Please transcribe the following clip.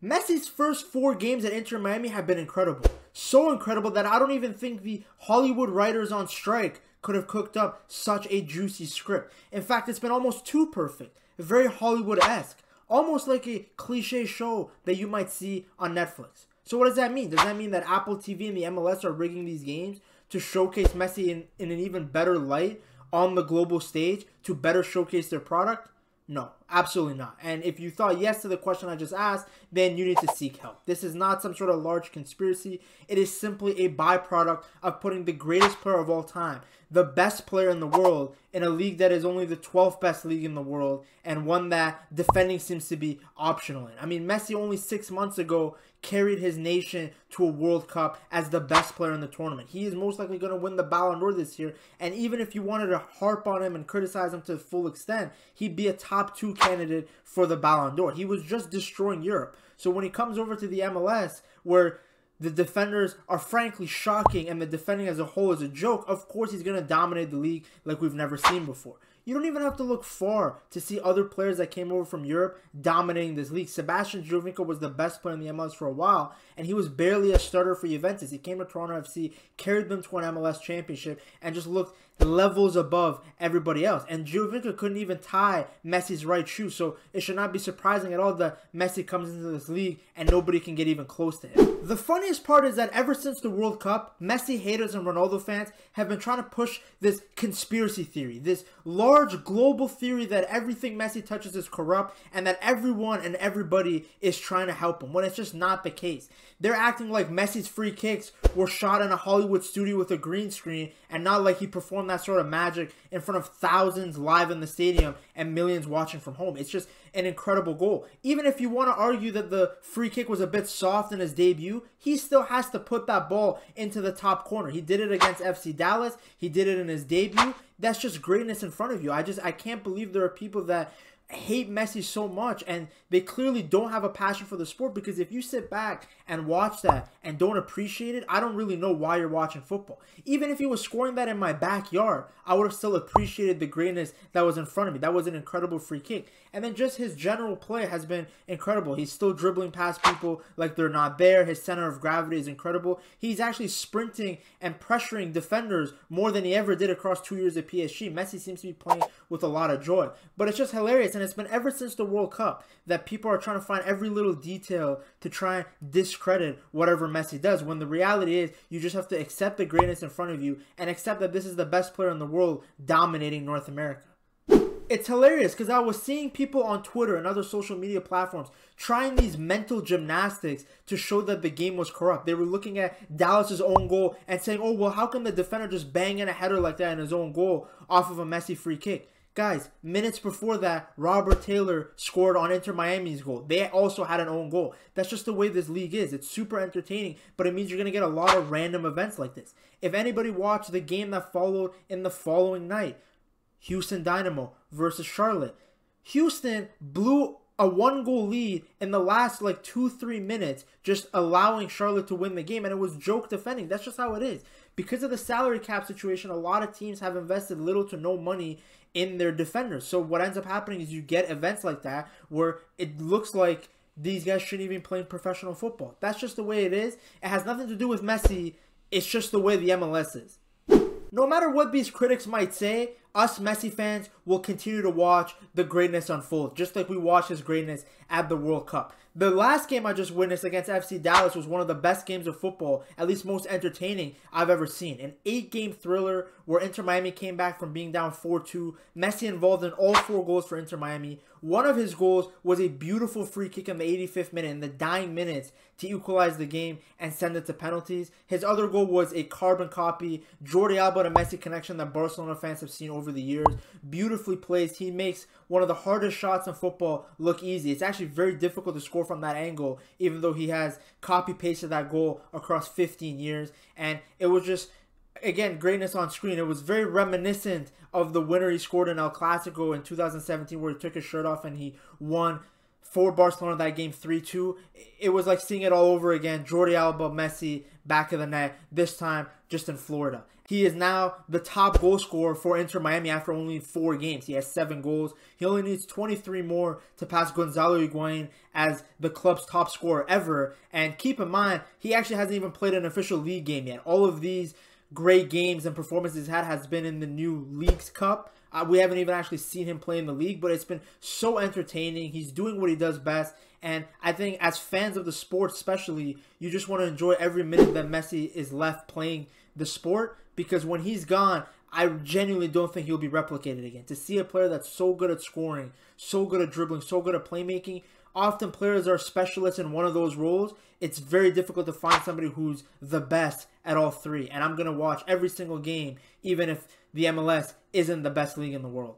Messi's first 4 games at Inter Miami have been incredible. So incredible that I don't even think the Hollywood writers on strike could have cooked up such a juicy script. In fact, it's been almost too perfect. Very Hollywood-esque. Almost like a cliche show that you might see on Netflix. So what does that mean? Does that mean that Apple TV and the MLS are rigging these games to showcase Messi in an even better light on the global stage to better showcase their product? No, absolutely not. And if you thought yes to the question I just asked, then you need to seek help. This is not some sort of large conspiracy. It is simply a byproduct of putting the greatest player of all time, the best player in the world, in a league that is only the 12th best league in the world and one that defending seems to be optional in. I mean, Messi only 6 months ago carried his nation to a World Cup as the best player in the tournament. He is most likely going to win the Ballon d'Or this year, and even if you wanted to harp on him and criticize him to the full extent, he'd be a top 2 candidate for the Ballon d'Or. He was just destroying Europe. So when he comes over to the MLS, where the defenders are frankly shocking and the defending as a whole is a joke, of course he's going to dominate the league like we've never seen before. You don't even have to look far to see other players that came over from Europe dominating this league. Sebastian Giovinco was the best player in the MLS for a while, and he was barely a starter for Juventus. He came to Toronto FC, carried them to an MLS championship, and just looked levels above everybody else. And Giovinco couldn't even tie Messi's right shoe, so it should not be surprising at all that Messi comes into this league and nobody can get even close to him. The funniest part is that ever since the World Cup, Messi haters and Ronaldo fans have been trying to push this conspiracy theory, this large global theory that everything Messi touches is corrupt and that everyone and everybody is trying to help him, when it's just not the case. They're acting like Messi's free kicks were shot in a Hollywood studio with a green screen and not like he performed that sort of magic in front of thousands live in the stadium and millions watching from home. It's just an incredible goal. Even if you want to argue that the free kick was a bit soft in his debut, he still has to put that ball into the top corner. He did it against FC Dallas. He did it in his debut. That's just greatness in front of you. I can't believe there are people that hate Messi so much, and they clearly don't have a passion for the sport, because if you sit back and watch that and don't appreciate it, I don't really know why you're watching football. Even if he was scoring that in my backyard, I would have still appreciated the greatness that was in front of me. That was an incredible free kick. And then just his general play has been incredible. He's still dribbling past people like they're not there. His center of gravity is incredible. He's actually sprinting and pressuring defenders more than he ever did across 2 years at PSG. Messi seems to be playing with a lot of joy. But it's just hilarious, and it's been ever since the World Cup that people are trying to find every little detail to try and discredit whatever Messi does, when the reality is you just have to accept the greatness in front of you and accept that this is the best player in the world dominating North America. It's hilarious because I was seeing people on Twitter and other social media platforms trying these mental gymnastics to show that the game was corrupt. They were looking at Dallas's own goal and saying, oh, well, how can the defender just bang in a header like that in his own goal off of a Messi free kick? Guys, minutes before that, Robert Taylor scored on Inter Miami's goal. They also had an own goal. That's just the way this league is. It's super entertaining, but it means you're going to get a lot of random events like this. If anybody watched the game that followed in the following night, Houston Dynamo versus Charlotte, Houston blew a 1-goal lead in the last like 2-3 minutes, just allowing Charlotte to win the game, and it was joke defending. That's just how it is. Because of the salary cap situation, a lot of teams have invested little to no money in their defenders. So what ends up happening is you get events like that where it looks like these guys shouldn't even be playing professional football. That's just the way it is. It has nothing to do with Messi. It's just the way the MLS is. No matter what these critics might say, us Messi fans will continue to watch the greatness unfold, just like we watched his greatness at the World Cup. The last game I just witnessed against FC Dallas was one of the best games of football, at least most entertaining I've ever seen. An 8-game thriller where Inter Miami came back from being down 4-2. Messi involved in all 4 goals for Inter Miami. One of his goals was a beautiful free kick in the 85th minute, in the dying minutes, to equalize the game and send it to penalties. His other goal was a carbon copy, Jordi Alba to Messi connection that Barcelona fans have seen over the years. Beautifully placed. He makes one of the hardest shots in football look easy. It's actually very difficult to score from that angle, even though he has copy-pasted that goal across 15 years. And it was just, again, greatness on screen. It was very reminiscent of the winner he scored in El Clasico in 2017, where he took his shirt off and he won for Barcelona that game 3-2. It was like seeing it all over again. Jordi Alba, Messi, back of the net, this time just in Florida. He is now the top goal scorer for Inter Miami after only 4 games. He has 7 goals. He only needs 23 more to pass Gonzalo Higuain as the club's top scorer ever. And keep in mind, he actually hasn't even played an official league game yet. All of these great games and performances he's had has been in the new Leagues Cup. We haven't even actually seen him play in the league, but it's been so entertaining. He's doing what he does best. And I think as fans of the sport especially, you just want to enjoy every minute that Messi is left playing the sport, because when he's gone, I genuinely don't think he'll be replicated again. To see a player that's so good at scoring, so good at dribbling, so good at playmaking, often players are specialists in one of those roles. It's very difficult to find somebody who's the best at all 3. And I'm going to watch every single game, even if the MLS isn't the best league in the world.